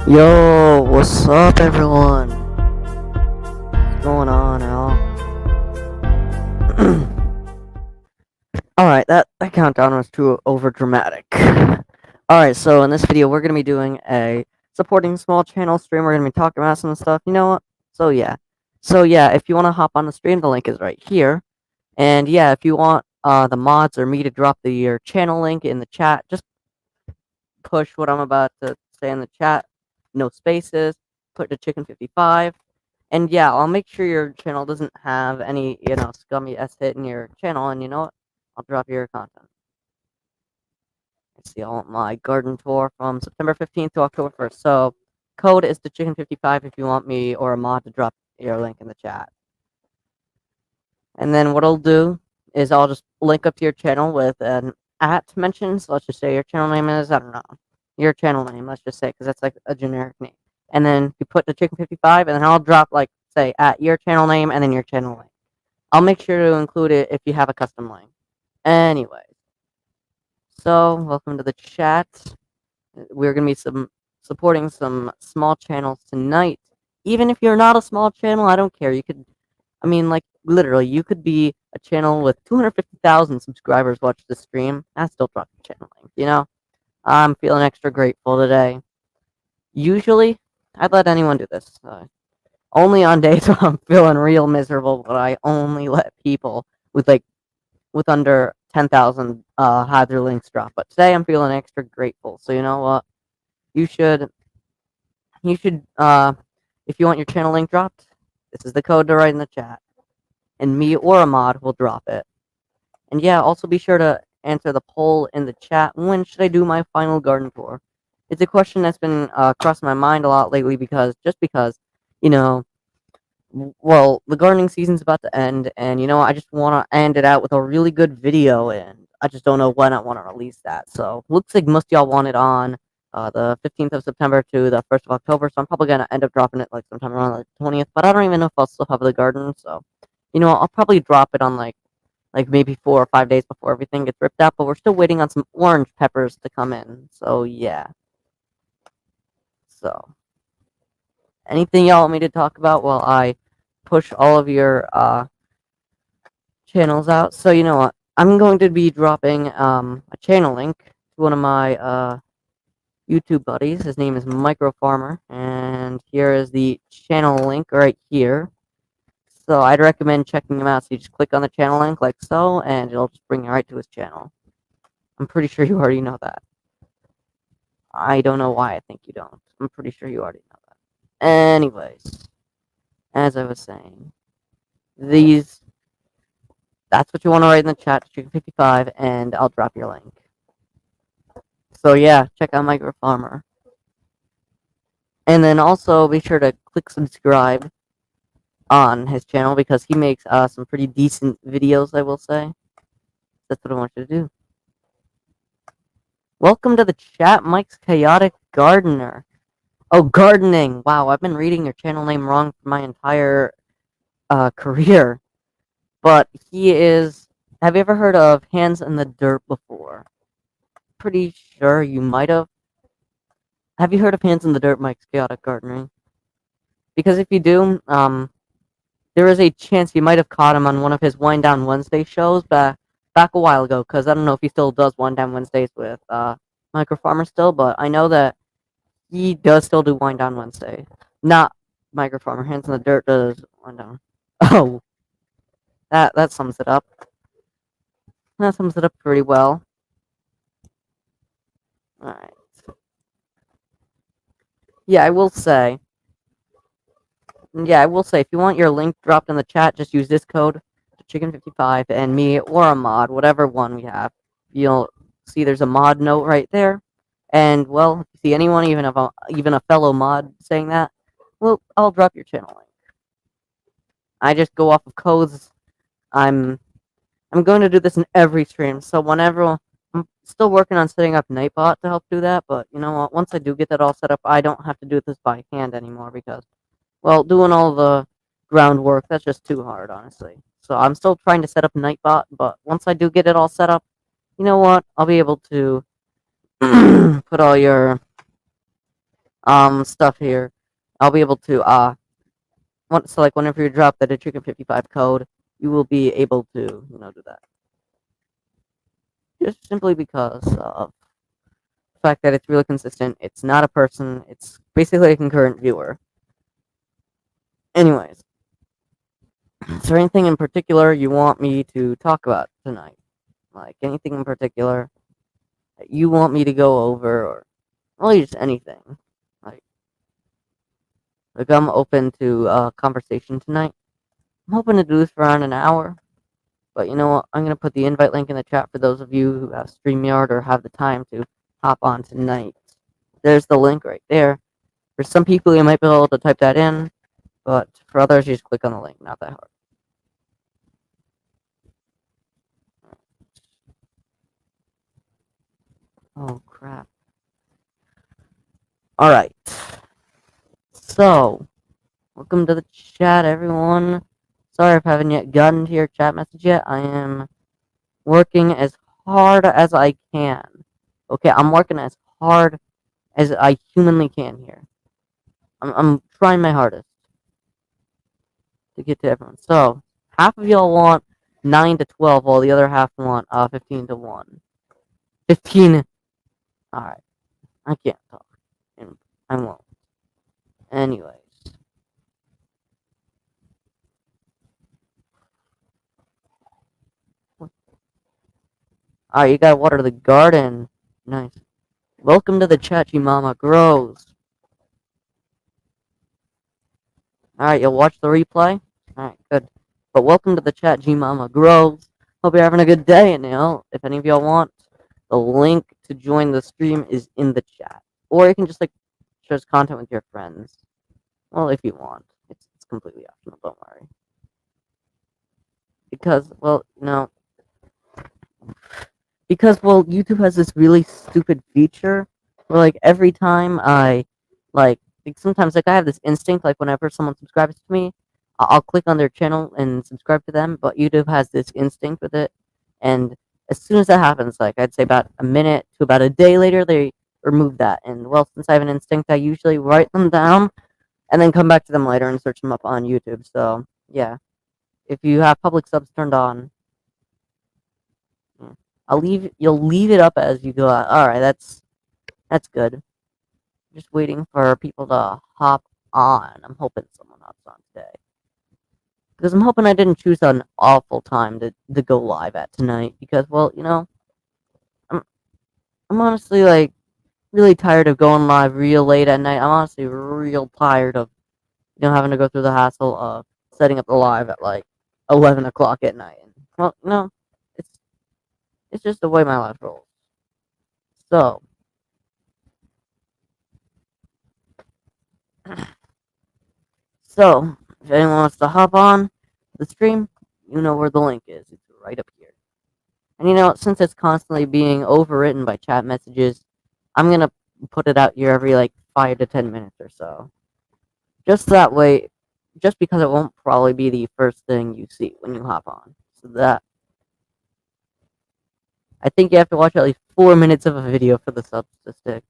Yo, what's up, everyone? What's going on, y'all? Alright, that countdown was too over dramatic. Alright, so in this video, we're gonna be doing a supporting small channel stream. We're gonna be talking about some stuff. You know what? So yeah, if you want to hop on the stream, the link is right here. And yeah, if you want the mods or me to drop your channel link in the chat, just push what I'm about to say in the chat. No spaces. Put the chicken 55. And yeah, I'll make sure your channel doesn't have any, scummy S hit in your channel. And you know what? I'll drop your content. Let's see, I want my garden tour from September 15th to October 1st. So, code is the chicken 55 if you want me or a mod to drop your link in the chat. And then what I'll do is I'll just link up to your channel with an at mention. So let's just say your channel name is, I don't know, your channel name, let's just say, because that's like a generic name. And then you put the chicken 55, and then I'll drop, like, say, at your channel name and then your channel link. I'll make sure to include it if you have a custom link. Anyway, so welcome to the chat. We're going to be supporting some small channels tonight. Even if you're not a small channel, I don't care. You could, I mean, like, literally, you could be a channel with 250,000 subscribers watch the stream. I still drop your channel link, you know? I'm feeling extra grateful today. Usually, I'd let anyone do this. Only on days when I'm feeling real miserable, but I only let people with under 10,000 have their links drop. But today I'm feeling extra grateful. So you know what? You should if you want your channel link dropped, this is the code to write in the chat, and me or a mod will drop it. And yeah, also be sure to answer the poll in the chat. When should I do my final garden tour? It's a question that's been crossing my mind a lot lately because you know, well, the gardening season's about to end, and I just want to end it out with a really good video, and I just don't know when I want to release that. So looks like most of y'all want it on the 15th of September to the 1st of October. So I'm probably gonna end up dropping it like sometime around the 20th. But I don't even know if I'll still have the garden. So I'll probably drop it on like maybe 4 or 5 days before everything gets ripped out. But we're still waiting on some orange peppers to come in. So yeah. So anything y'all want me to talk about while I push all of your channels out? So you know what? I'm going to be dropping a channel link to one of my YouTube buddies. His name is Micro Farmer, and here is the channel link right here. So I'd recommend checking him out. So you just click on the channel link like so, and it'll just bring you right to his channel. I'm pretty sure you already know that. I don't know why I think you don't. I'm pretty sure you already know that. Anyways, as I was saying, that's what you want to write in the chat, Chicken55, and I'll drop your link. So yeah, check out Micro Farmer. And then also be sure to click subscribe on his channel because he makes some pretty decent videos, I will say. That's what I want you to do. Welcome to the chat, Mike's Chaotic Gardener. Oh, gardening. Wow, I've been reading your channel name wrong for my entire career. But he is... Have you ever heard of Hands in the Dirt before? Pretty sure you might have. Have you heard of Hands in the Dirt, Mike's Chaotic Gardening? Because if you do, there is a chance you might have caught him on one of his Wind Down Wednesday shows back a while ago. Because I don't know if he still does Wind Down Wednesdays with Micro Farmer still, but I know that he does still do Wind Down Wednesday. Not Micro Farmer. Hands in the Dirt does Wind Down. Oh, that sums it up. That sums it up pretty well. All right. Yeah, I will say. If you want your link dropped in the chat, just use this code, Chicken55, and me or a mod, whatever one we have. You'll see there's a mod note right there. And, well, if you see anyone, even a fellow mod saying that, well, I'll drop your channel link. I just go off of codes. I'm going to do this in every stream, so whenever... I'm still working on setting up Nightbot to help do that, but you know what? Once I do get that all set up, I don't have to do this by hand anymore because... Well, doing all the groundwork, that's just too hard, honestly. So I'm still trying to set up Nightbot, but once I do get it all set up, you know what? I'll be able to put all your stuff here, I'll be able to so like whenever you drop the Chicken 55 code, you will be able to do that. Just simply because of the fact that it's really consistent. It's not a person. It's basically a concurrent viewer. Anyways, is there anything in particular you want me to talk about tonight? Like anything in particular that you want me to go over, or really just anything? Like, like I'm open to conversation tonight. I'm hoping to do this for around an hour. But you know what? I'm gonna put the invite link in the chat for those of you who have StreamYard or have the time to hop on tonight. There's the link right there. For some people, you might be able to type that in, but for others, you just click on the link. Not that hard. Oh crap! All right. So, welcome to the chat, everyone. Sorry if I haven't yet gotten to your chat message yet. I am working as hard as I can. Okay, I'm working as hard as I humanly can here. I'm trying my hardest to get to everyone. So, half of y'all want 9 to 12, while the other half want 15 to 1. 15. Alright, I can't talk. And I won't. Anyways. Alright, you gotta water the garden. Nice. Welcome to the Chachi Mama Grows. Alright, you'll watch the replay? Alright, good. But welcome to the Chat G Mama Grows. Hope you're having a good day, and if any of y'all want, the link to join the stream is in the chat. Or you can just share content with your friends. Well, if you want. It's completely optional, don't worry. Because, YouTube has this really stupid feature where, every time sometimes, I have this instinct, whenever someone subscribes to me, I'll click on their channel and subscribe to them, but YouTube has this instinct with it, and as soon as that happens, I'd say about a minute to about a day later, they remove that, and, well, since I have an instinct, I usually write them down, and then come back to them later and search them up on YouTube, so, yeah. If you have public subs turned on, you'll leave it up as you go out. Alright, that's good. Just waiting for people to hop on. I'm hoping someone hops on today. Because I'm hoping I didn't choose an awful time to go live at tonight. Because, I'm honestly, really tired of going live real late at night. I'm honestly real tired of, having to go through the hassle of setting up the live at, 11 o'clock at night. And, it's, it's just the way my life rolls. So, if anyone wants to hop on the stream, you know where the link is. It's right up here. And since it's constantly being overwritten by chat messages, I'm gonna put it out here every 5 to 10 minutes or so. Just that way, just because it won't probably be the first thing you see when you hop on. So that I think you have to watch at least 4 minutes of a video for the subs to stick.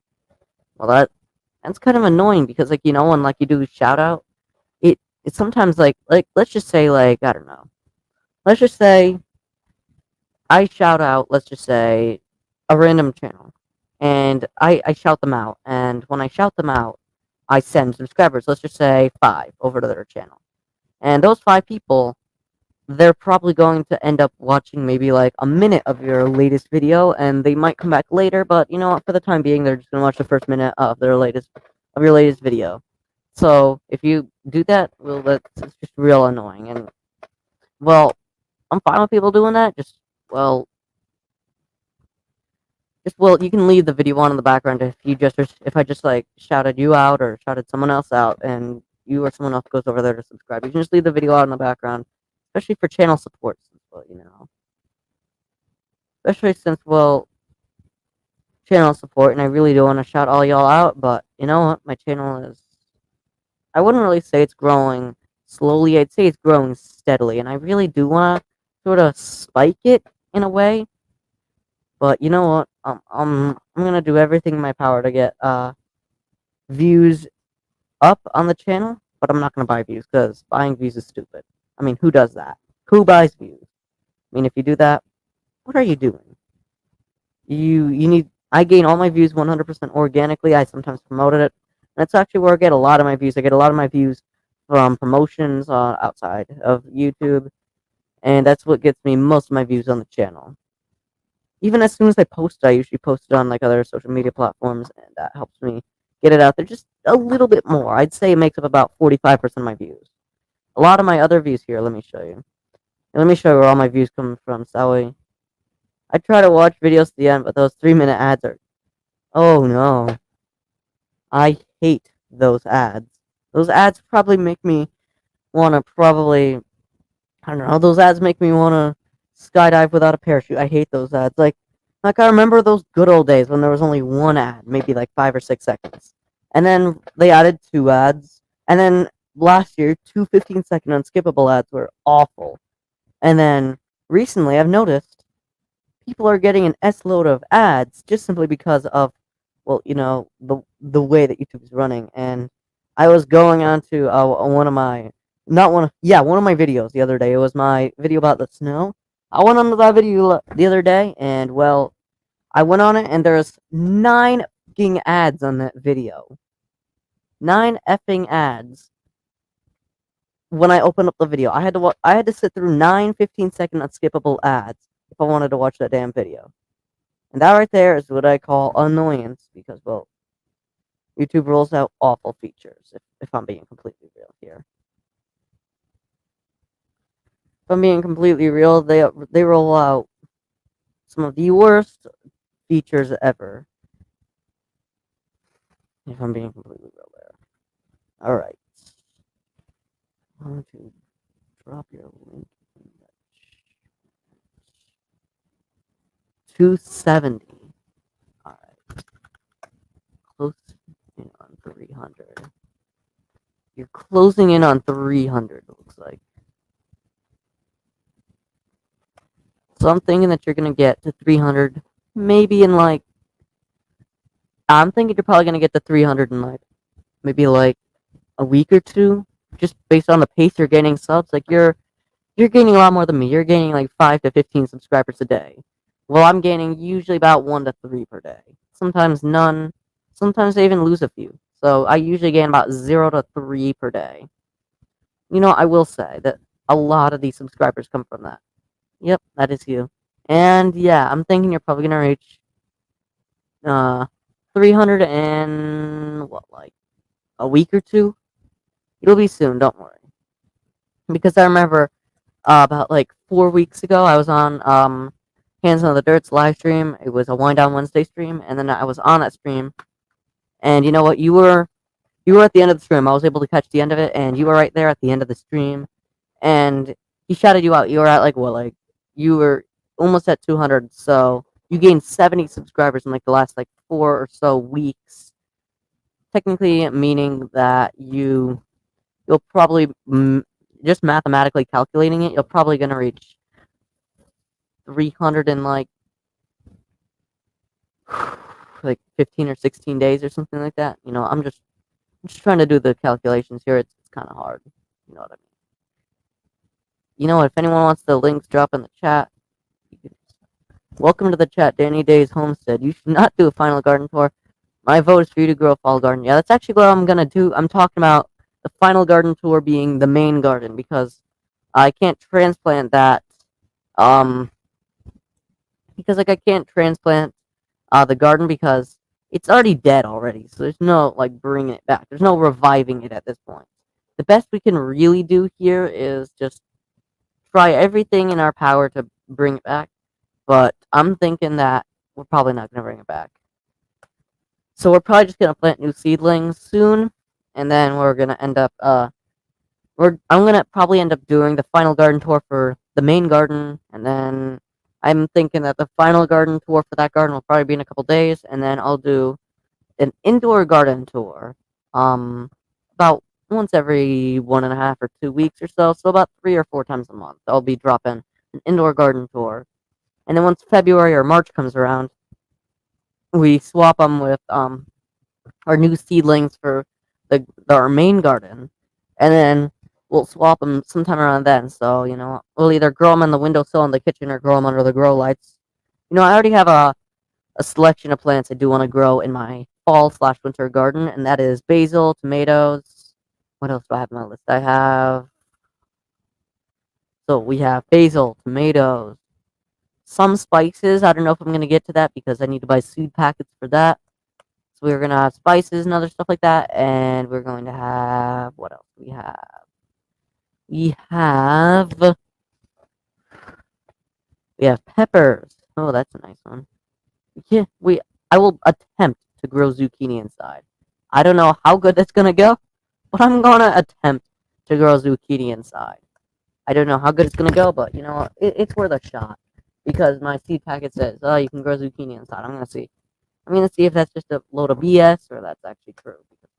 Well, that's kind of annoying because when you do shout out, it's sometimes let's just say I don't know. Let's just say I shout out, let's just say, a random channel. And I shout them out. And when I shout them out, I send subscribers, let's just say 5, over to their channel. And those 5 people, they're probably going to end up watching maybe a minute of your latest video, and they might come back later, but you know what, for the time being, they're just going to watch the first minute of your latest video. So if you do that, well, that's just real annoying. And, well, I'm fine with people doing that. You can leave the video on in the background if I just shouted you out or shouted someone else out, and you or someone else goes over there to subscribe. You can just leave the video out in the background, especially for channel support, especially since channel support, and I really do want to shout all y'all out, but you know what, my channel is. I wouldn't really say it's growing slowly. I'd say it's growing steadily, and I really do want to sort of spike it in a way. But you know what? I'm gonna do everything in my power to get views up on the channel, but I'm not gonna buy views because buying views is stupid. I mean, who does that? Who buys views? I mean, if you do that, what are you doing? You need. I gain all my views 100% organically. I sometimes promoted it. And that's actually where I get a lot of my views. I get a lot of my views from promotions outside of YouTube, and that's what gets me most of my views on the channel. Even as soon as I post, I usually post it on like other social media platforms, and that helps me get it out there just a little bit more. I'd say it makes up about 45% of my views. A lot of my other views here, let me show you. Let me show you where all my views come from, Sally. I try to watch videos to the end, but those 3-minute ads are. Oh no. I hate those ads. Those ads probably make me wanna probably. I don't know. Those ads make me wanna skydive without a parachute. I hate those ads. Like I remember those good old days when there was only one ad, maybe like 5 or 6 seconds. And then they added 2 ads. And then last year, 2 15-second unskippable ads were awful. And then recently, I've noticed people are getting an S load of ads just simply because of, well, the way that YouTube is running. And I was going on to one of my not one yeah one of my videos the other day. It was my video about the snow. I went on to that video the other day, and well, I went on it, and there's 9 fucking ads on that video. 9 effing ads. When I opened up the video, I had to sit through 9 15-second unskippable ads if I wanted to watch that damn video. And that right there is what I call annoyance because, well, YouTube rolls out awful features, if I'm being completely real here. If I'm being completely real, they roll out some of the worst features ever. If I'm being completely real there. Alright. I want to drop your link in the 270. Alright. Close in on 300. You're closing in on 300, it looks like. So I'm thinking that you're going to get to 300 maybe in like. I'm thinking you're probably going to get to 300 in like maybe like a week or two, just based on the pace you're gaining subs. Like you're gaining a lot more than me. You're gaining like 5 to 15 subscribers a day. Well, I'm gaining usually about 1 to 3 per day. Sometimes none. Sometimes I even lose a few. So I usually gain about 0 to 3 per day. I will say that a lot of these subscribers come from that. Yep, that is you. And yeah, I'm thinking you're probably gonna reach 300 in what, like a week or two. It'll be soon, don't worry. Because I remember about like 4 weeks ago, I was on Hands on the Dirt's live stream. It was a Wind Down Wednesday stream, and then I was on that stream. And you know what? You were at the end of the stream. I was able to catch the end of it, and you were right there at the end of the stream. And he shouted you out. You were at like what, like you were almost at 200. So you gained 70 subscribers in like the last like 4 or so weeks. Technically, meaning that you'll probably just mathematically calculating it, you're probably gonna reach 300 in like 15 or 16 days or something like that. I'm just trying to do the calculations here. It's kind of hard. You know what I mean? You know what? If anyone wants the links, drop in the chat. Welcome to the chat, Danny Days Homestead. You should not do a final garden tour. My vote is for you to grow a fall garden. Yeah, that's actually what I'm gonna do. I'm talking about the final garden tour being the main garden because I can't transplant that. Because like I can't transplant the garden because it's already dead already. So there's no like bringing it back. There's no reviving it at this point. The best we can really do here is just try everything in our power to bring it back. But I'm thinking that we're probably not going to bring it back. So we're probably just going to plant new seedlings soon. And then we're going to end up, I'm going to probably end up doing the final garden tour for the main garden. And then I'm thinking that the final garden tour for that garden will probably be in a couple days. And then I'll do an indoor garden tour. About once every 1.5 or 2 weeks or so. So about 3 or 4 times a month. I'll be dropping an indoor garden tour. And then once February or March comes around, we swap them with our new seedlings for our main garden, and then we'll swap them sometime around then. So we'll either grow them on the windowsill in the kitchen or grow them under the grow lights. I already have a selection of plants I do want to grow in my fall/winter garden, and that is basil, tomatoes. What else do I have on my list? We have basil, tomatoes, some spices. I don't know if I'm gonna get to that because I need to buy seed packets for that. So we're gonna have spices and other stuff like that, and we're going to have what else? We have peppers. Oh, that's a nice one. Yeah, I will attempt to grow zucchini inside. I don't know how good that's gonna go, but I'm gonna attempt to grow zucchini inside. I don't know how good it's gonna go, but you know what? It's worth a shot because my seed packet says, "Oh, you can grow zucchini inside." I'm gonna see. I'm gonna see if that's just a load of BS or that's actually true. Because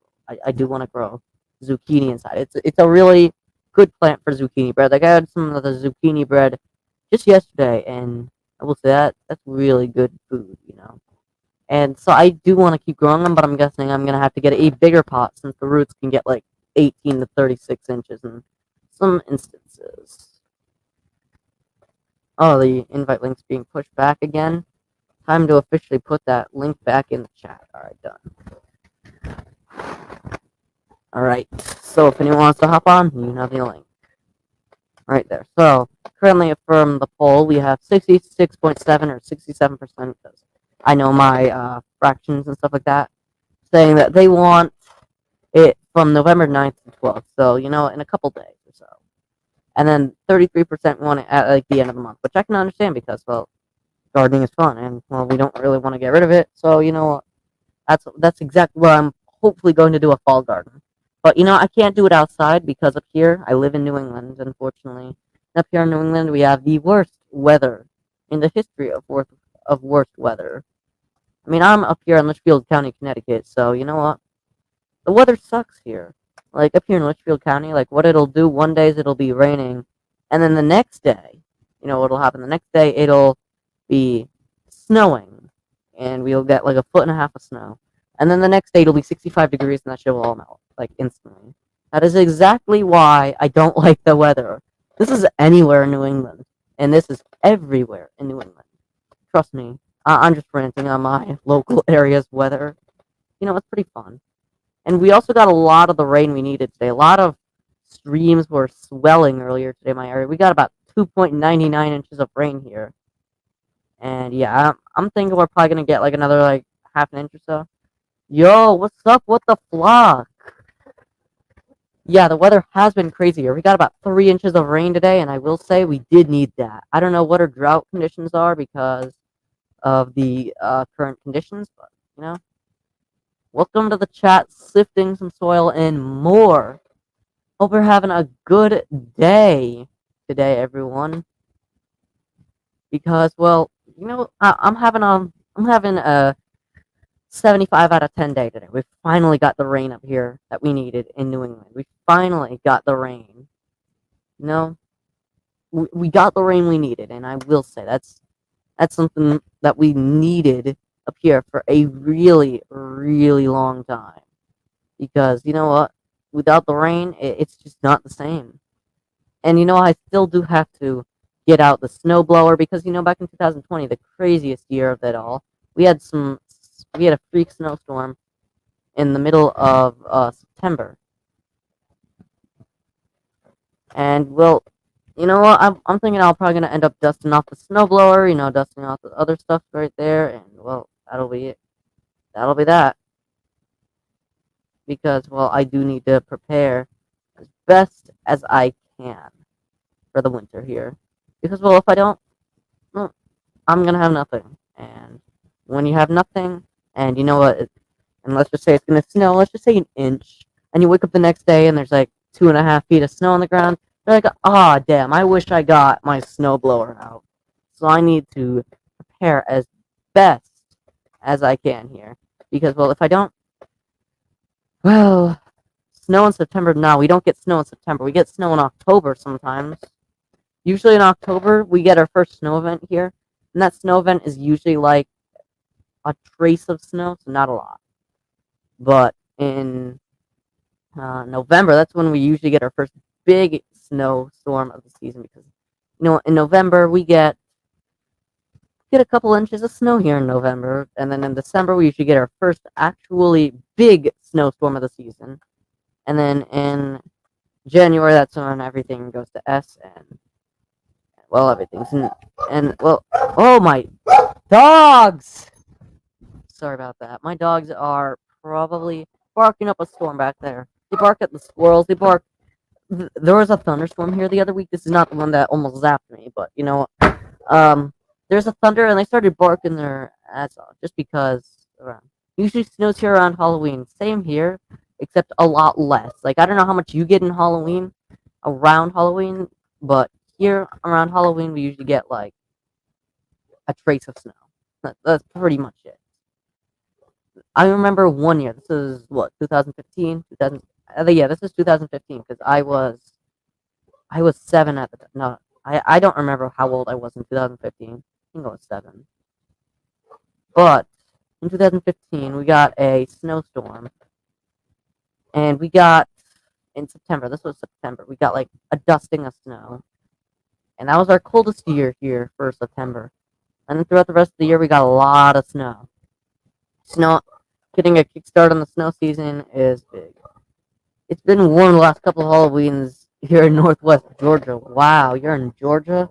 I do want to grow zucchini inside. It's a really good plant for zucchini bread. Like I had some of the zucchini bread just yesterday, and I will say that's really good food. And so I do want to keep growing them, but I'm guessing I'm gonna have to get a bigger pot since the roots can get like 18 to 36 inches in some instances. Oh, the invite link's being pushed back again. Time to officially put that link back in the chat. Alright, done. Alright, so if anyone wants to hop on, you have the link. Right there. So, currently from the poll, we have 66.7 or 67%, because I know my fractions and stuff like that, saying that they want it from November 9th to 12th. So, in a couple days or so. And then 33% want it at like the end of the month, which I can understand because, well, gardening is fun, and well, we don't really want to get rid of it. So that's exactly what I'm hopefully going to do, a fall garden. But I can't do it outside because up here I live in New England. Unfortunately, up here in New England we have the worst weather in the history of worst weather. I mean, I'm up here in Litchfield County, Connecticut, so you know what? The weather sucks here. Like up here in Litchfield County, like what it'll do one day is it'll be raining, and then the next day, what'll happen? The next day it'll be snowing, and we'll get like a foot and a half of snow. And then the next day it'll be 65 degrees, and that shit will all melt like instantly. That is exactly why I don't like the weather. This is anywhere in New England, and this is everywhere in New England. Trust me, I'm just ranting on my local area's weather. It's pretty fun. And we also got a lot of the rain we needed today. A lot of streams were swelling earlier today in my area. We got about 2.99 inches of rain here. And yeah, I'm thinking we're probably gonna get like another like half an inch or so. Yo, what's up with the flock? Yeah, the weather has been crazier. We got about 3 inches of rain today, and I will say we did need that. I don't know what our drought conditions are because of the current conditions, but welcome to the chat, sifting some soil and more. Hope you're having a good day today, everyone. Because, well, I'm having a 75 out of 10 day today. We finally got the rain up here that we needed in New England. We finally got the rain. We got the rain we needed, and I will say that's something that we needed up here for a really, really long time. Because you know what? Without the rain, it's just not the same. And I still do have to get out the snowblower because back in 2020, the craziest year of it all, we had a freak snowstorm in the middle of September. And well, you know what? I'm thinking I'm probably gonna end up dusting off the snowblower, dusting off the other stuff right there, and well, that'll be it. That'll be that. Because well, I do need to prepare as best as I can for the winter here. Because well, if I don't, well, I'm gonna have nothing. And when you have nothing, and you know what, and let's just say it's gonna snow, let's just say an inch, and you wake up the next day and there's like 2.5 feet of snow on the ground, you're like, ah, damn, I wish I got my snowblower out. So I need to prepare as best as I can here. Because well, if I don't, well, snow in September, no, we don't get snow in September. We get snow in October sometimes. Usually in October, we get our first snow event here. And that snow event is usually like a trace of snow, so not a lot. But in November, that's when we usually get our first big snowstorm of the season because in November we get a couple inches of snow here in November, and then in December we usually get our first actually big snowstorm of the season, and then in January that's when everything goes to S and well everything's and well oh my dogs! Sorry about that. My dogs are probably barking up a storm back there. They bark at the squirrels. They bark. There was a thunderstorm here the other week. This is not the one that almost zapped me, but um, there's a thunder and they started barking their ass off just because. Usually snows here around Halloween. Same here, except a lot less. Like I don't know how much you get in Halloween, around Halloween, but here around Halloween we usually get like a trace of snow. That's pretty much it. I remember one year. This is what 2015, 2000. Yeah, this is 2015 because I was 7 at the time. No, I don't remember how old I was in 2015. I think I was 7. But in 2015 we got a snowstorm, and we got in September. This was September. We got like a dusting of snow, and that was our coldest year here for September. And then throughout the rest of the year we got a lot of snow. Snow, getting a kickstart on the snow season is big. It's been warm the last couple of Halloweens here in Northwest Georgia. Wow, you're in Georgia?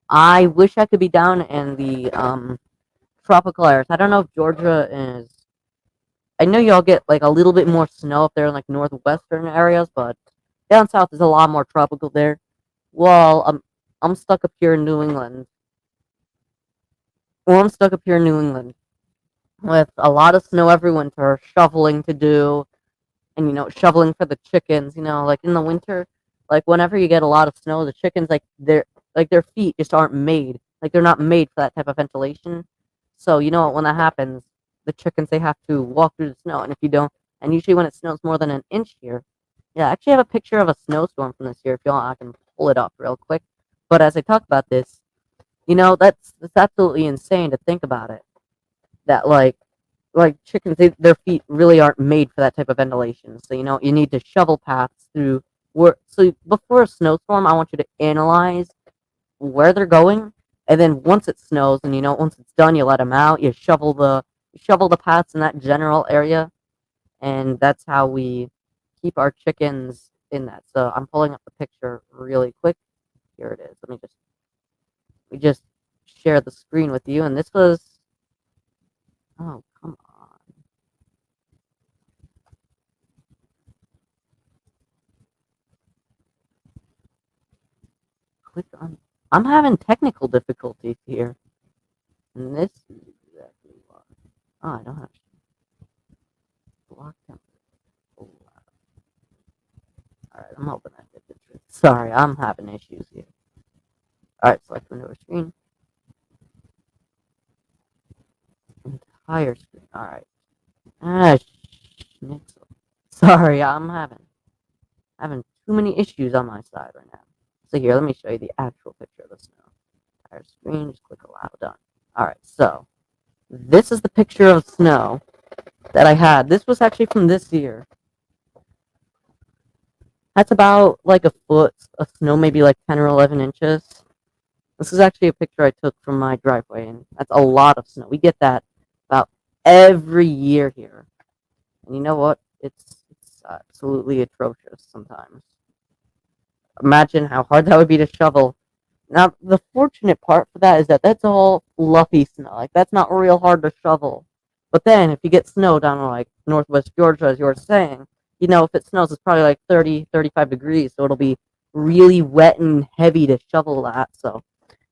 I wish I could be down in the tropical areas. I don't know if Georgia is. I know y'all get like a little bit more snow up there in like northwestern areas, but down south is a lot more tropical there. Well, I'm stuck up here in New England. Well, I'm stuck up here in New England with a lot of snow every winter, shoveling to do, and shoveling for the chickens, like in the winter, like whenever you get a lot of snow, the chickens their feet just aren't made, like they're not made for that type of ventilation. So when that happens, the chickens, they have to walk through the snow, and if you don't, and usually when it snows more than an inch here, yeah, I actually have a picture of a snowstorm from this year. If you want, I can pull it up real quick. But as I talk about this, that's absolutely insane to think about it, that like chickens, their feet really aren't made for that type of ventilation. So you need to shovel paths through where. So before a snowstorm, I want you to analyze where they're going, and then once it snows, and once it's done, you let them out. You shovel the paths in that general area, and that's how we keep our chickens in that. So I'm pulling up the picture really quick. Here it is. We just share the screen with you, and this was. Oh, come on. Click on. I'm having technical difficulties here. And this is exactly why. Oh, I don't have to block them. Oh, alright, I'm hoping I get the trick. Sorry, I'm having issues here. Alright, select window or screen. Entire screen. Alright. Ah, schnitzel. Sorry, I'm having too many issues on my side right now. So here, let me show you the actual picture of the snow. Entire screen, just click allow, done. Alright, so this is the picture of snow that I had. This was actually from this year. That's about like a foot of snow, maybe like 10 or 11 inches. This is actually a picture I took from my driveway, and that's a lot of snow. We get that about every year here. And you know what? It's absolutely atrocious sometimes. Imagine how hard that would be to shovel. Now, the fortunate part for that is that that's all fluffy snow. Like, that's not real hard to shovel. But then, if you get snow down in, like, northwest Georgia, as you were saying, if it snows, it's probably like 30, 35 degrees. So it'll be really wet and heavy to shovel that. So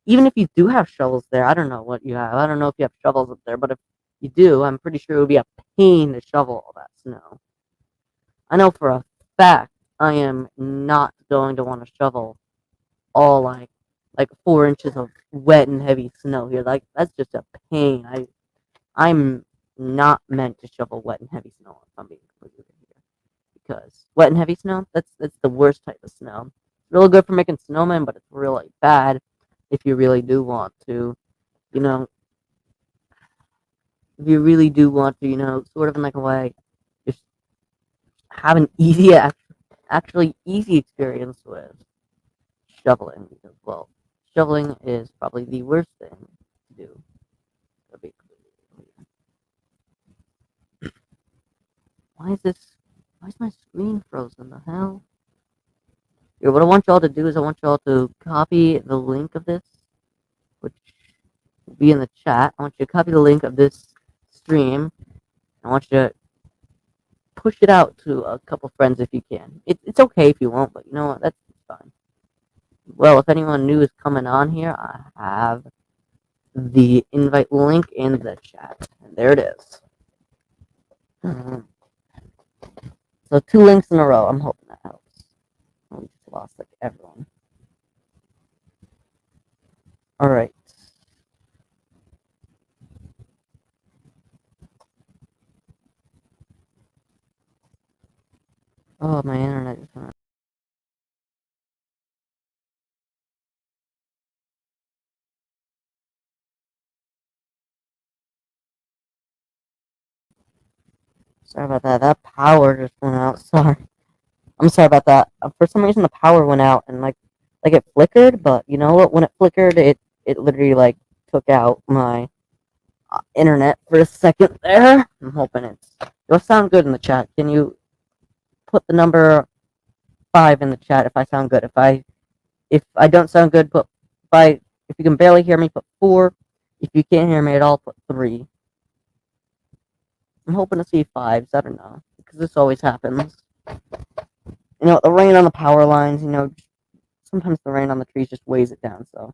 even if you do have shovels there, I don't know what you have. I don't know if you have shovels up there. But if you do, I'm pretty sure it would be a pain to shovel all that snow. I know for a fact I am not going to want to shovel all like 4 inches of wet and heavy snow here. Like that's just a pain. I'm not meant to shovel wet and heavy snow if I'm being completely here. Because wet and heavy snow, that's the worst type of snow. It's really good for making snowmen, but it's really bad if you really do want to, you know, if you really do want to, sort of in like a way, have an actually easy experience with shoveling because, well, shoveling is probably the worst thing to do. Why is this? Why is my screen frozen? The hell? Here, what I want y'all to do is I want y'all to copy the link of this, which will be in the chat. I want you to copy the link of this stream. I want you to push it out to a couple friends if you can. It's okay if you won't, but you know what? That's fine. Well, if anyone new is coming on here, I have the invite link in the chat. And there it is. So 2 links in a row. I'm hoping that helps. We just lost like everyone. Alright. Oh, my internet just went. Sorry about that. That power just went out. Sorry. I'm sorry about that. For some reason, the power went out and like it flickered. But you know what? When it flickered, it literally like took out my internet for a second there. I'm hoping it'll sound good in the chat. Can you put the number 5 in the chat if I sound good? If I don't sound good, put 5. If you can barely hear me, put 4. If you can't hear me at all, put 3. I'm hoping to see 5s. I don't know, because this always happens. You know, the rain on the power lines, you know, sometimes the rain on the trees just weighs it down, so.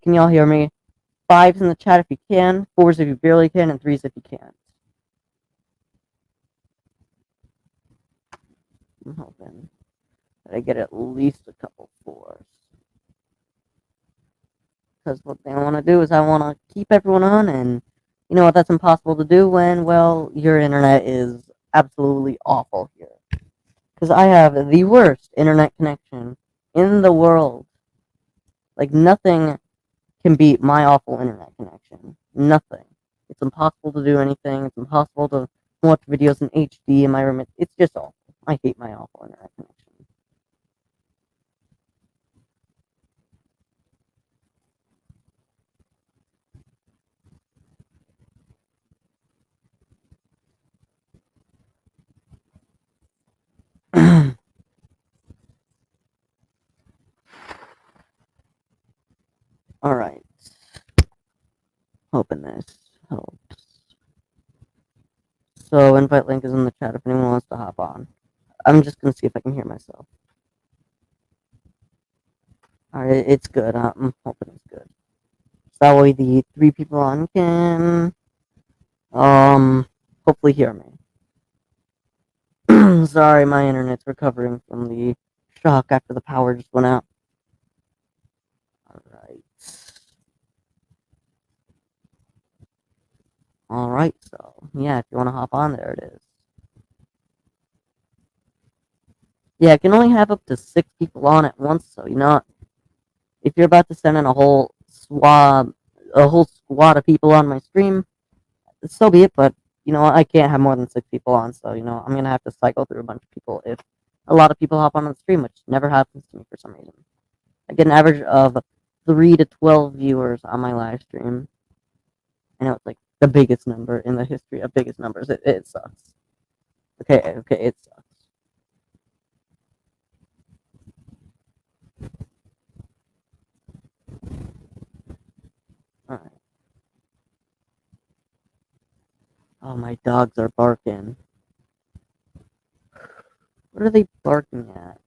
Can y'all hear me? 5s in the chat if you can, 4s if you barely can, and 3s if you can't. I'm hoping that I get at least a couple 4s. Because what I want to do is I want to keep everyone on, and you know what, that's impossible to do when, well, your internet is absolutely awful here. Because I have the worst internet connection in the world. Like, nothing can beat my awful internet connection. Nothing. It's impossible to do anything. It's impossible to watch videos in HD in my room. It's just awful. I hate my awful internet connection. Alright. Hoping this helps. So, invite link is in the chat if anyone wants to hop on. I'm just gonna see if I can hear myself. Alright, it's good. I'm hoping it's good. So that way the 3 people on can, hopefully hear me. Sorry, my internet's recovering from the shock after the power just went out. Alright, so, yeah, if you want to hop on, there it is. Yeah, I can only have up to 6 people on at once, so, you know, if you're about to send in a whole squad of people on my stream, so be it, but, you know, I can't have more than 6 people on, so, you know, I'm going to have to cycle through a bunch of people if a lot of people hop on the stream, which never happens to me for some reason. I get an average of 3 to 12 viewers on my live stream. I know it's like the biggest number in the history of biggest numbers. It sucks. Okay, it sucks. Alright. Oh, my dogs are barking. What are they barking at?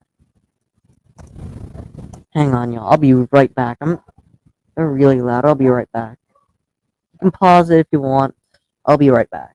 Hang on, y'all. I'll be right back. They're really loud. I'll be right back. You can pause it if you want. I'll be right back.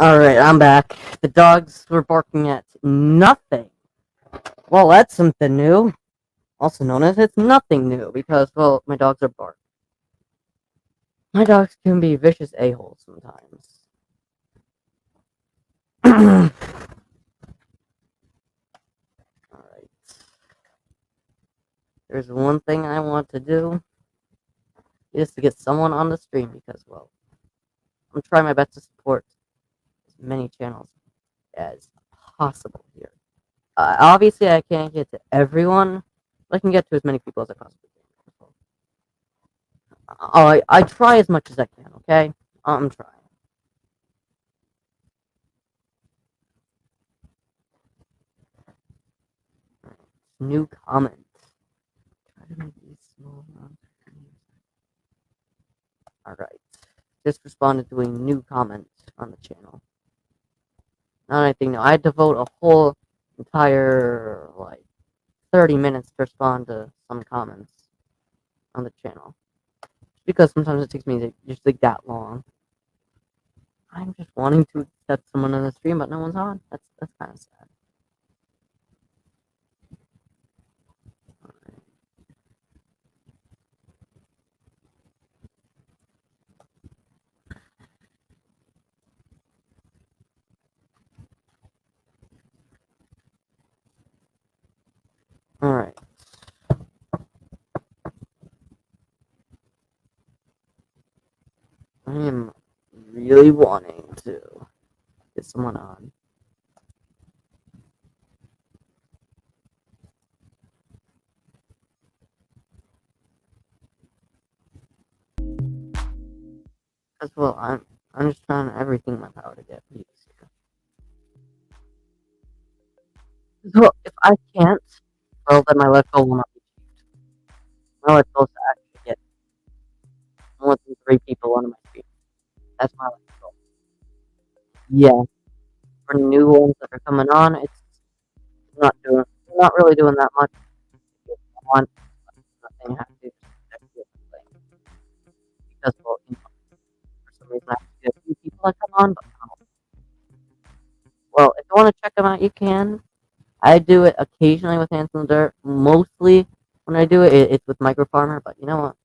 Alright, I'm back. The dogs were barking at nothing. Well, that's something new. Also known as it's nothing new because, well, my dogs are bark. My dogs can be vicious a-holes sometimes. Alright. There's one thing I want to do is to get someone on the stream because, well, I'm trying my best to support as many channels as possible here. Obviously, I can't get to everyone, but I can get to as many people as I possibly can. I try as much as I can, okay? I'm trying. New comment. Try to make these small. Alright. Just responded to a new comment on the channel. Not anything new. I had to vote a whole entire, like, 30 minutes to respond to some comments on the channel. Because sometimes it takes me just like that long. I'm just wanting to accept someone on the stream, but no one's on. That's kind of sad. Alright. I am really wanting to get someone on. As well, I'm just trying everything in my power to get views here. So if I can't, well then my life goal will not be achieved. My life goal is to actually get more than 3 people on my stream. That's my life goal. Yeah, for new ones that are coming on, it's not really doing that much. If I want nothing, I have to just do because well, for some reason I have to get a few people that come on, but well, if you want to check them out, you can. I do it occasionally with Hands in the Dirt. Mostly when I do it, it's with Micro Farmer. But you know what?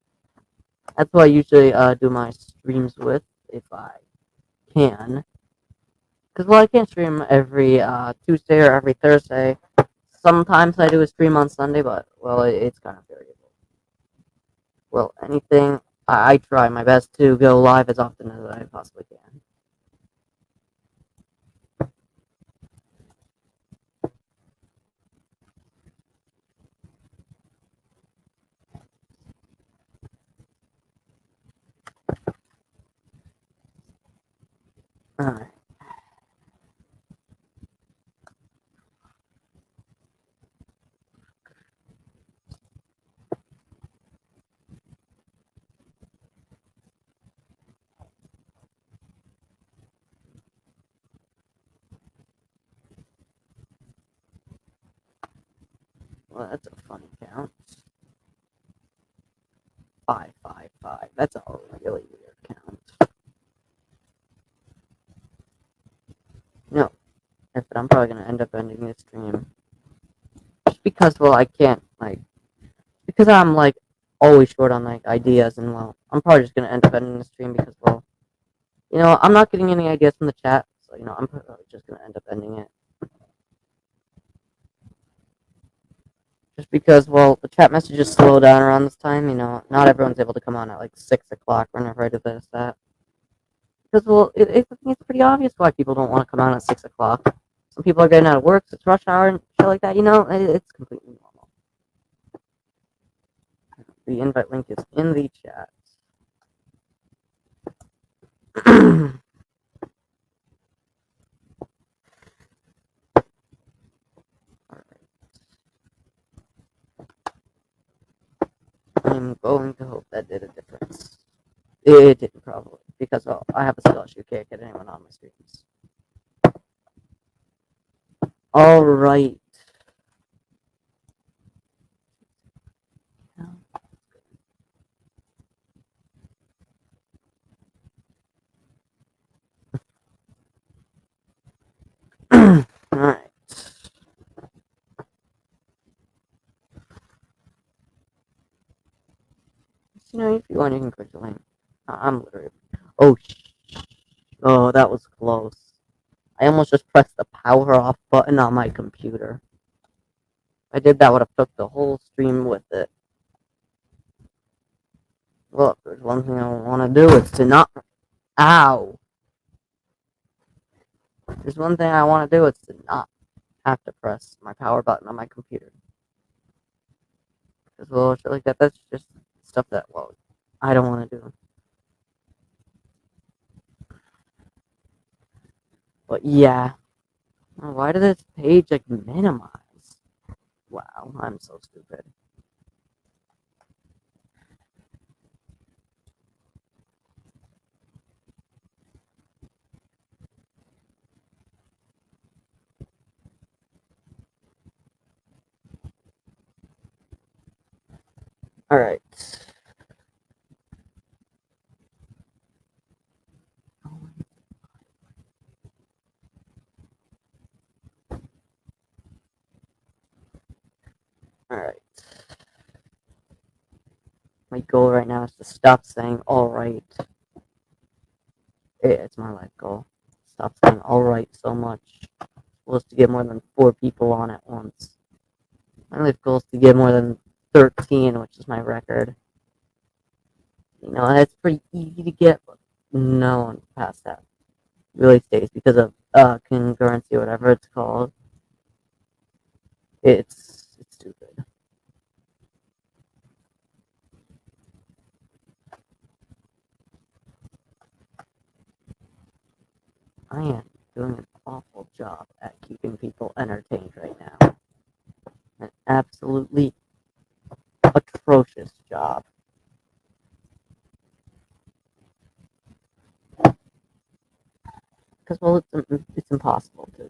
That's who I usually do my streams with if I can. Because well, I can't stream every Tuesday or every Thursday. Sometimes I do a stream on Sunday, but well, it's kind of variable. Well, anything I try my best to go live as often as I possibly can. Alright. Well, that's a funny count. 555. That's a really weird count. No, but I'm probably gonna end up ending this stream just because, well, I can't like because I'm like always short on like ideas, and well, I'm probably just gonna end up ending the stream because, well, I'm not getting any ideas from the chat, so I'm probably just gonna end up ending it. Just because, well, the chat messages slow down around this time. Not everyone's able to come on at like 6 o'clock whenever I do this that. Because, well, I think it's pretty obvious why people don't want to come on at 6 o'clock. Some people are getting out of work, so it's rush hour and shit like that. It's completely normal. The invite link is in the chat. I'm going to hope that did a difference. It didn't probably, because well, I have a skill issue. Can't get anyone on my streams. All right. Alright. You know, if you want, you can click the link. I'm literally. Oh, oh, that was close. I almost just pressed the power off button on my computer. If I did that, would have took the whole stream with it. Look, there's one thing I want to do. It's to not. Ow. There's one thing I want to do. It's to not have to press my power button on my computer. Because, well, shit like that, that's just stuff that, well, I don't want to do. But yeah. Why did this page, like, minimize? Wow, I'm so stupid. Alright. Alright. My goal right now is to stop saying alright. It's my life goal. Stop saying alright so much. Goal is to get more than 4 people on at once. My life goal is to get more than 13, which is my record. You know, that's pretty easy to get, but no one past that really stays because of concurrency, whatever it's called. It's stupid. I am doing an awful job at keeping people entertained right now. An absolutely atrocious job. Because, well, it's impossible to,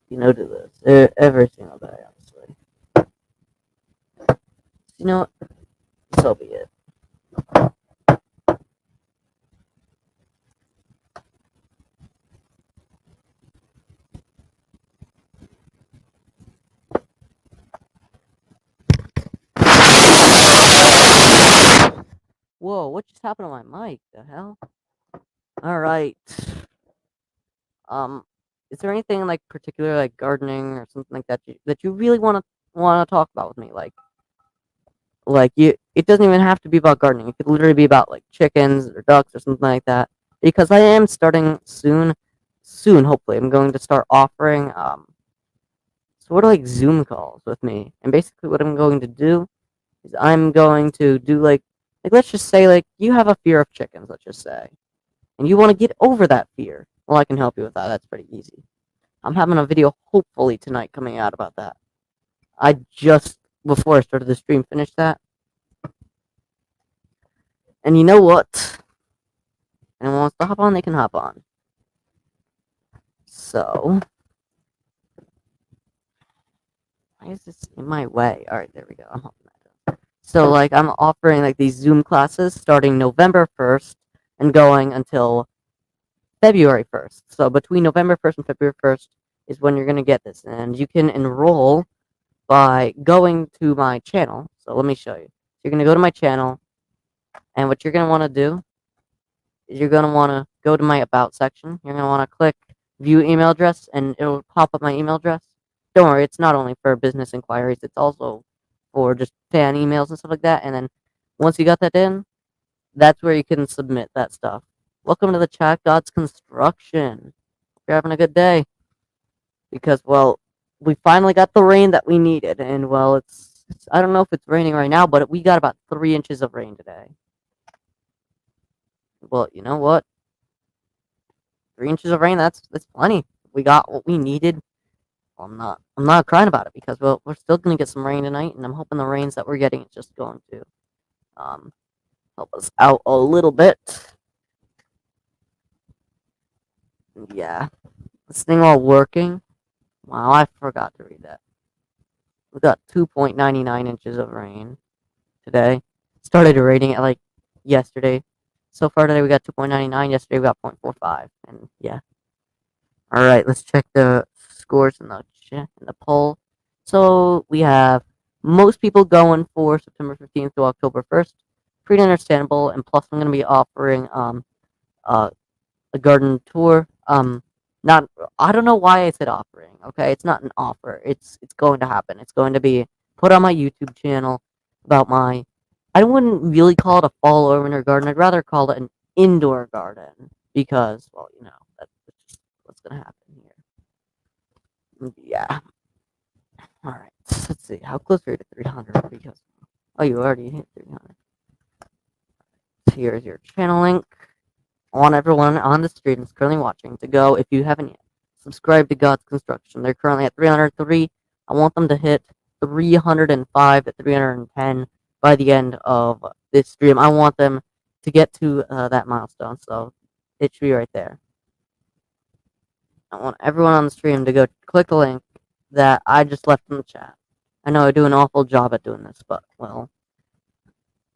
do this every single day, honestly. You know what? So be it. Whoa, what just happened to my mic? The hell? Alright. Um, is there anything like particular, like gardening or something like that, that you really want to talk about with me? Like you, it doesn't even have to be about gardening. It could literally be about like chickens or ducks or something like that. Because I am starting soon. Hopefully, I'm going to start offering sort of like Zoom calls with me. And basically, what I'm going to do is I'm going to do like let's just say like you have a fear of chickens. Let's just say, and you want to get over that fear. Well, I can help you with that. That's pretty easy. I'm having a video hopefully tonight coming out about that. I just before I started the stream finished that. And you know what? Anyone wants to hop on, they can hop on. So why is this in my way? Alright, there we go. I'm hopping that down. So like I'm offering like these Zoom classes starting November 1st and going until February 1st. So between November 1st and February 1st is when you're gonna get this. And you can enroll by going to my channel. So let me show you. You're gonna go to my channel, and what you're gonna want to do is you're gonna want to go to my about section. You're gonna want to click view email address, and it'll pop up my email address. Don't worry, it's not only for business inquiries; it's also for just fan emails and stuff like that. And then once you got that in, that's where you can submit that stuff. Welcome to the Chat Gods Construction. You're having a good day because, well, we finally got the rain that we needed, and well, it's I don't know if it's raining right now, but we got about 3 inches of rain today. Well, you know what? 3 inches of rain, that's plenty. We got what we needed. Well, I'm not crying about it because well, we're still gonna get some rain tonight, and I'm hoping the rains that we're getting is just going to um help us out a little bit. Yeah, this thing while working. Wow, I forgot to read that. We got 2.99 inches of rain today. Started rating it like yesterday. So far today we got 2.99. Yesterday we got 0.45, and yeah. All right, let's check the scores in the poll. So we have most people going for September 15th to October 1st. Pretty understandable, and plus I'm gonna be offering uh a garden tour. Not I don't know why I said offering. Okay, it's not an offer. It's going to happen. It's going to be put on my YouTube channel about my. I wouldn't really call it a fall or winter garden. I'd rather call it an indoor garden because, well, that's just what's gonna happen here. Yeah. All right. Let's see. How close are you to 300? Because you already hit 300. So here's your channel link. I want everyone on the stream that's currently watching to go, if you haven't yet, subscribe to God's Construction. They're currently at 303. I want them to hit 305 to 310 by the end of this stream. I want them to get to that milestone, so it should be right there. I want everyone on the stream to go click the link that I just left in the chat. I know I do an awful job at doing this, but, well,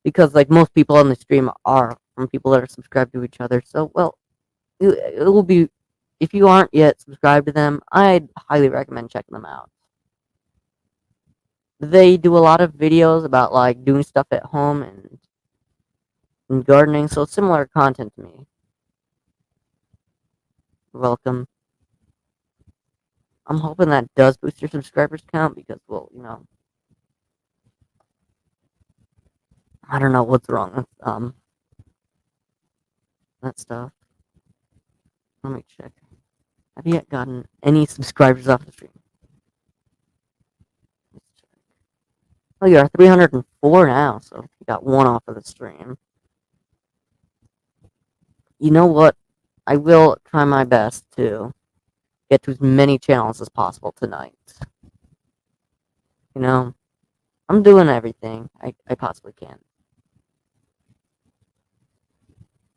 because, like, most people on the stream are from people that are subscribed to each other, so, well, it will be, if you aren't yet subscribed to them, I'd highly recommend checking them out. They do a lot of videos about, like, doing stuff at home and gardening, so similar content to me. Welcome. I'm hoping that does boost your subscribers count because, well, I don't know what's wrong with that stuff. Let me check. Have you yet gotten any subscribers off the stream? Oh, you are 304 now, so you got one off of the stream. You know what? I will try my best to get to as many channels as possible tonight. I'm doing everything I possibly can.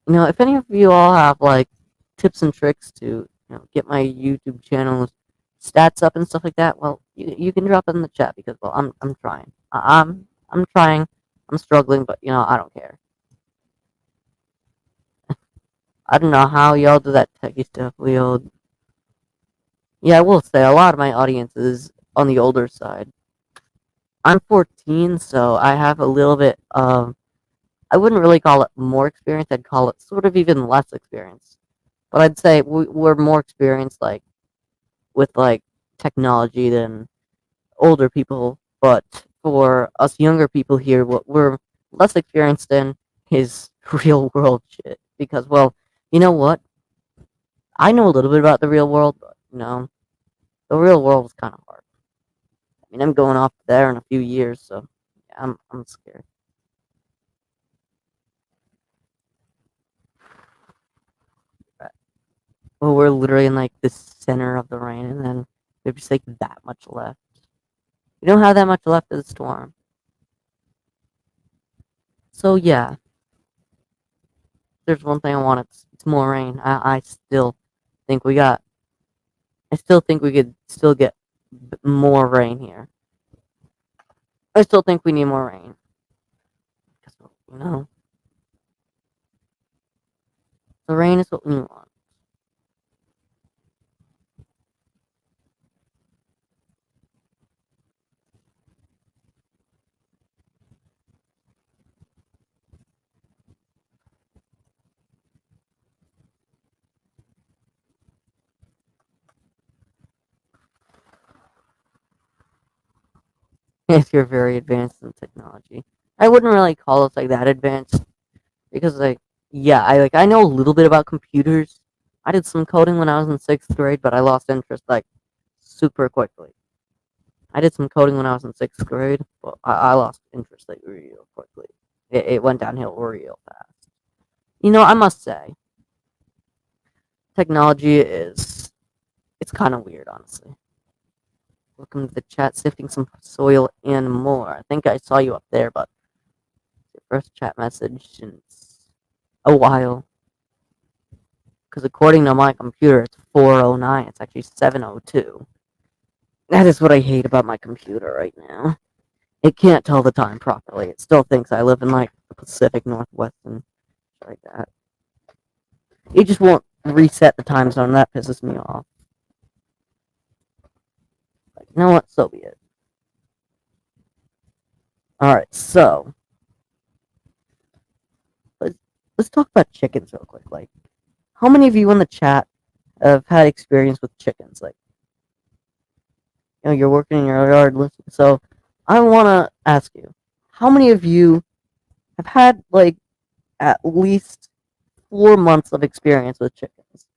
If any of you all have, like, tips and tricks to, get my YouTube channel's stats up and stuff like that, well, you can drop it in the chat because, well, I'm trying. I'm trying. I'm struggling, but, I don't care. I don't know how y'all do that techie stuff. Yeah, I will say a lot of my audience is on the older side. I'm 14, so I have a little bit of, I wouldn't really call it more experience, I'd call it sort of even less experience. But I'd say we're more experienced, like, with, like, technology than older people. But for us younger people here, what we're less experienced in is real world shit. Because, well, you know what? I know a little bit about the real world, but, the real world is kind of hard. I mean, I'm going off there in a few years, so yeah, I'm scared. Right. Well, we're literally in, like, the center of the rain, and then we have just, like, that much left. We don't have that much left of the storm. So yeah, there's one thing I want. It's more rain. I still think we got. I still think we could still get more rain here. I still think we need more rain. Because, the rain is what we want. If you're very advanced in technology, I wouldn't really call us, like, that advanced because, like, yeah, I know a little bit about computers. I did some coding when I was in 6th grade, but I lost interest, like, super quickly. I did some coding when I was in 6th grade, but I lost interest, like, real quickly. It went downhill real fast. I must say, technology it's kind of weird, honestly. Welcome to the chat, sifting some soil and more. I think I saw you up there, but your first chat message since a while. Because according to my computer, it's 4:09. It's actually 7:02. That is what I hate about my computer right now. It can't tell the time properly. It still thinks I live in, like, the Pacific Northwest and shit like that. It just won't reset the time zone. That pisses me off. You know what? So be it. Alright, so let's let's talk about chickens real quick. Like, how many of you in the chat have had experience with chickens? Like, you're working in your yard. So, I want to ask you, how many of you have had like at least 4 months of experience with chickens?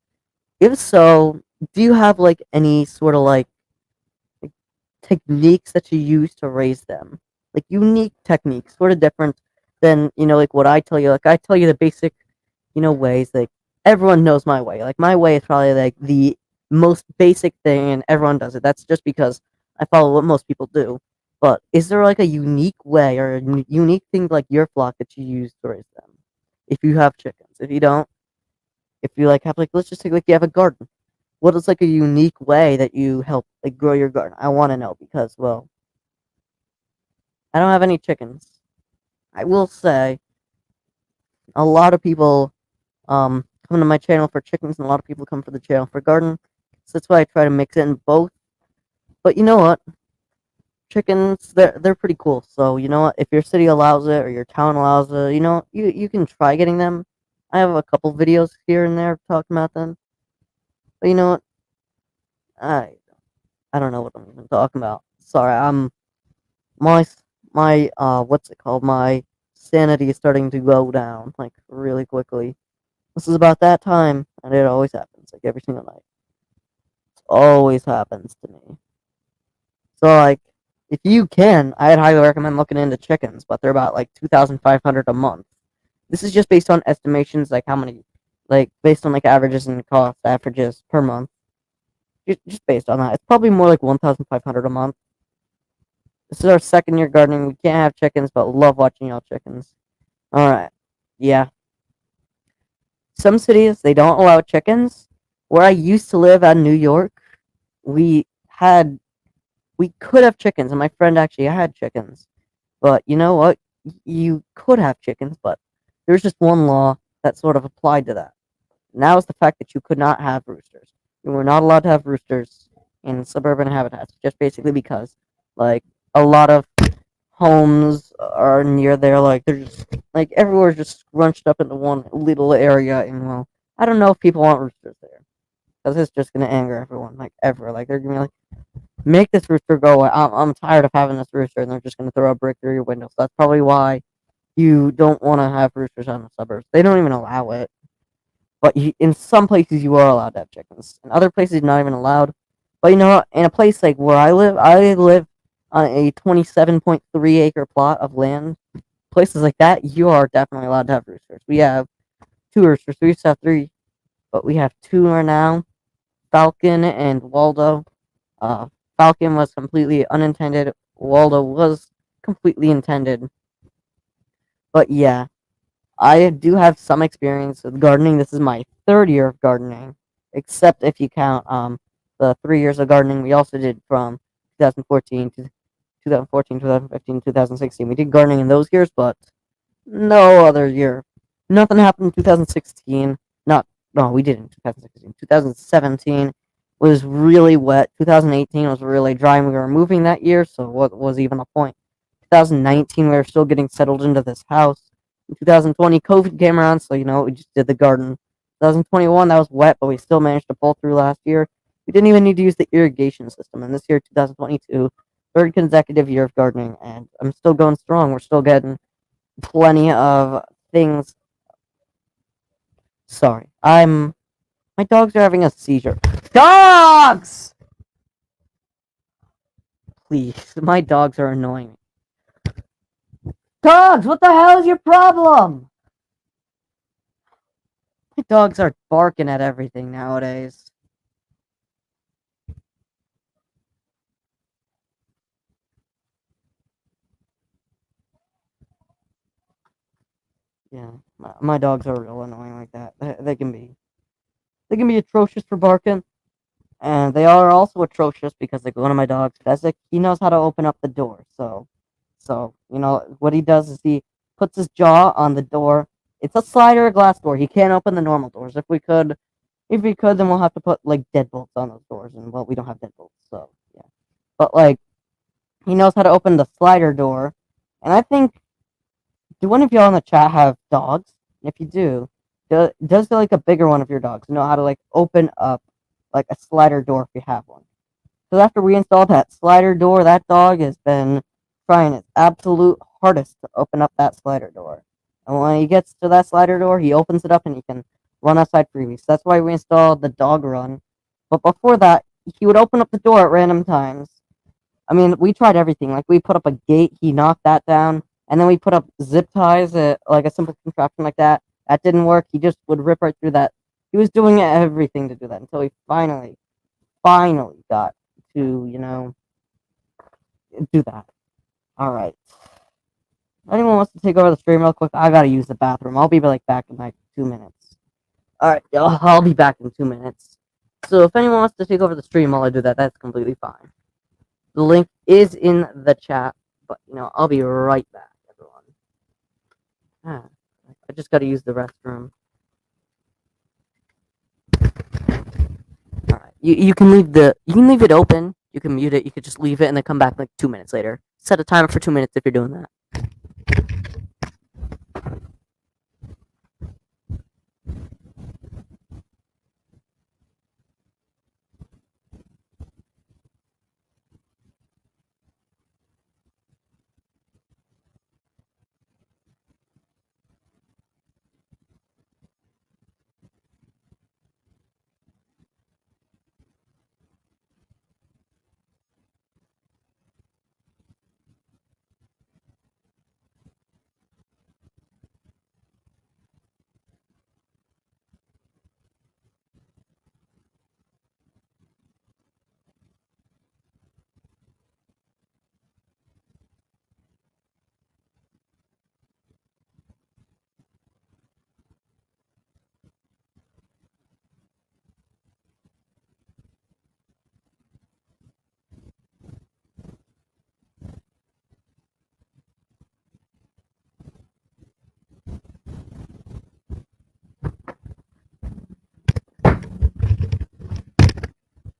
If so, do you have like any sort of like techniques that you use to raise them? Like unique techniques, sort of different than, like what I tell you. Like I tell you the basic, ways. Like everyone knows my way. Like my way is probably like the most basic thing and everyone does it. That's just because I follow what most people do. But is there like a unique way or a unique thing like your flock that you use to raise them? If you have chickens. If you don't, if you like have like let's just take like you have a garden. What is like a unique way that you help like grow your garden? I want to know because well, I don't have any chickens. I will say a lot of people come to my channel for chickens and a lot of people come for the channel for garden. So that's why I try to mix it in both. But you know what? Chickens they're pretty cool. So you know what? If your city allows it or your town allows it, you can try getting them. I have a couple videos here and there talking about them. But you know what? I I don't know what I'm even talking about. Sorry, my what's it called? My sanity is starting to go down like really quickly. This is about that time, and it always happens, like every single night. It always happens to me. So like, if you can, I'd highly recommend looking into chickens, but they're about like 2,500 a month. This is just based on estimations, like how many, like based on like averages and cost averages per month. Just based on that, it's probably more like 1,500 a month. This is our second year gardening. We can't have chickens, but love watching y'all chickens. All right, yeah. Some cities they don't allow chickens. Where I used to live in New York, we had we could have chickens, and my friend actually had chickens. But you know what? You could have chickens, but there's just one law that sort of applied to that. And that was the fact that you could not have roosters. You were not allowed to have roosters in suburban habitats, just basically because, like, a lot of homes are near there. Like, they're just, like, everywhere's just scrunched up into one little area. And, well, I don't know if people want roosters there. Because it's just going to anger everyone, like, ever. Like, they're going to be like, make this rooster go away. I'm tired of having this rooster, and they're just going to throw a brick through your window. So that's probably why you don't want to have roosters on the suburbs. They don't even allow it. But in some places, you are allowed to have chickens. In other places, not even allowed. But you know what? In a place like where I live on a 27.3 acre plot of land. Places like that, you are definitely allowed to have roosters. We have two roosters. We used to have three, but we have two right now. Falcon and Waldo. Uh, Falcon was completely unintended. Waldo was completely intended. But yeah, I do have some experience with gardening. This is my third year of gardening, except if you count the 3 years of gardening we also did from 2014 to 2014, 2015, 2016. We did gardening in those years, but no other year. Nothing happened in 2016. Not no, we did in 2016. 2017 was really wet. 2018 was really dry, and we were moving that year, so what was even a point? 2019 we were still getting settled into this house. In 2020 COVID came around, so we just did the garden. 2021 that was wet, but we still managed to pull through last year. We didn't even need to use the irrigation system. And this year, 2022, third consecutive year of gardening, and I'm still going strong. We're still getting plenty of things. Sorry, my dogs are having a seizure. Dogs! Please, my dogs are annoying me. Dogs, what the hell is your problem? My dogs are barking at everything nowadays. Yeah, my dogs are real annoying like that. They can be atrocious for barking, and they are also atrocious because like one of my dogs, Fezzik, he knows how to open up the door. So what he does is he puts his jaw on the door. It's a slider, a glass door. He can't open the normal doors. If we could, then we'll have to put like deadbolts on those doors, and well, we don't have deadbolts, so yeah. but like he knows how to open the slider door. And I think, do one of y'all in the chat have dogs? And if you do, does like a bigger one of your dogs know how to like open up like a slider door if you have one? Because after we installed that slider door, that dog has been trying his absolute hardest to open up that slider door. And when he gets to that slider door, he opens it up and he can run outside freely. So that's why we installed the dog run. But before that, he would open up the door at random times. I mean, we tried everything. Like, we put up a gate, he knocked that down. And then we put up zip ties, like a simple contraption like that. That didn't work. He just would rip right through that. He was doing everything to do that until he finally got to, do that. Alright. Anyone wants to take over the stream real quick? I gotta use the bathroom. I'll be like back in like 2 minutes. Alright, I'll be back in 2 minutes. So if anyone wants to take over the stream while I do that, that's completely fine. The link is in the chat, but I'll be right back, everyone. I just gotta use the restroom. Alright. You can leave it open. You can mute it. You could just leave it and then come back like 2 minutes later. Set a timer for 2 minutes if you're doing that.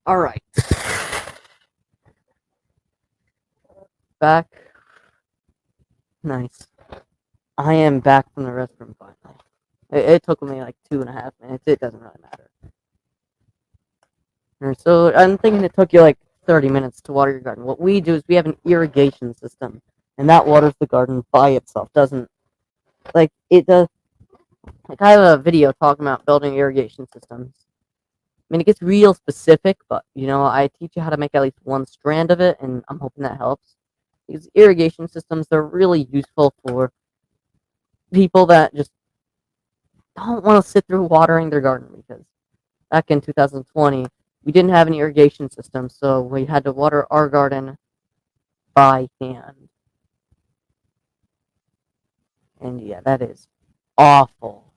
Alright. Back. Nice. I am back from the restroom finally. It took me like 2.5 minutes. It doesn't really matter. Alright, so I'm thinking it took you like 30 minutes to water your garden. What we do is we have an irrigation system, and that waters the garden by itself. Doesn't like it does. Like I have a video talking about building irrigation systems. I mean, it gets real specific, but I teach you how to make at least one strand of it, and I'm hoping that helps. These irrigation systems, they're really useful for people that just don't want to sit through watering their garden, because back in 2020, we didn't have an irrigation system, so we had to water our garden by hand. And yeah, that is awful.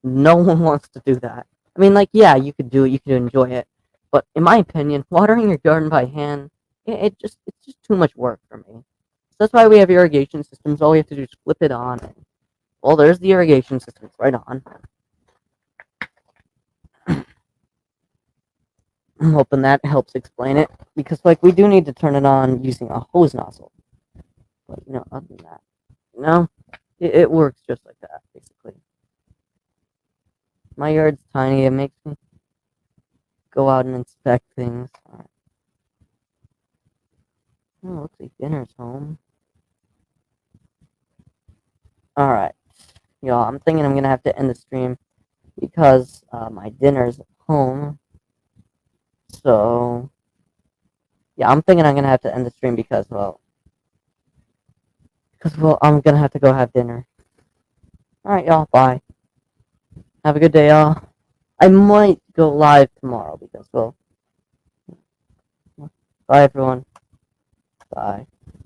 No one wants to do that. I mean, like, yeah, you could do it, you could enjoy it, but in my opinion, watering your garden by hand, it's just too much work for me. So that's why we have irrigation systems. All we have to do is flip it on, and well, there's the irrigation system. It's right on. I'm hoping that helps explain it, because like we do need to turn it on using a hose nozzle. But other than that, it works just like that, basically. My yard's tiny. It makes me go out and inspect things. Right. Oh, looks like dinner's home. Alright. Y'all, I'm thinking I'm gonna have to end the stream because my dinner's home. So yeah, I'm thinking I'm gonna have to end the stream because I'm gonna have to go have dinner. Alright, y'all, bye. Have a good day, y'all. I might go live tomorrow because bye everyone. Bye.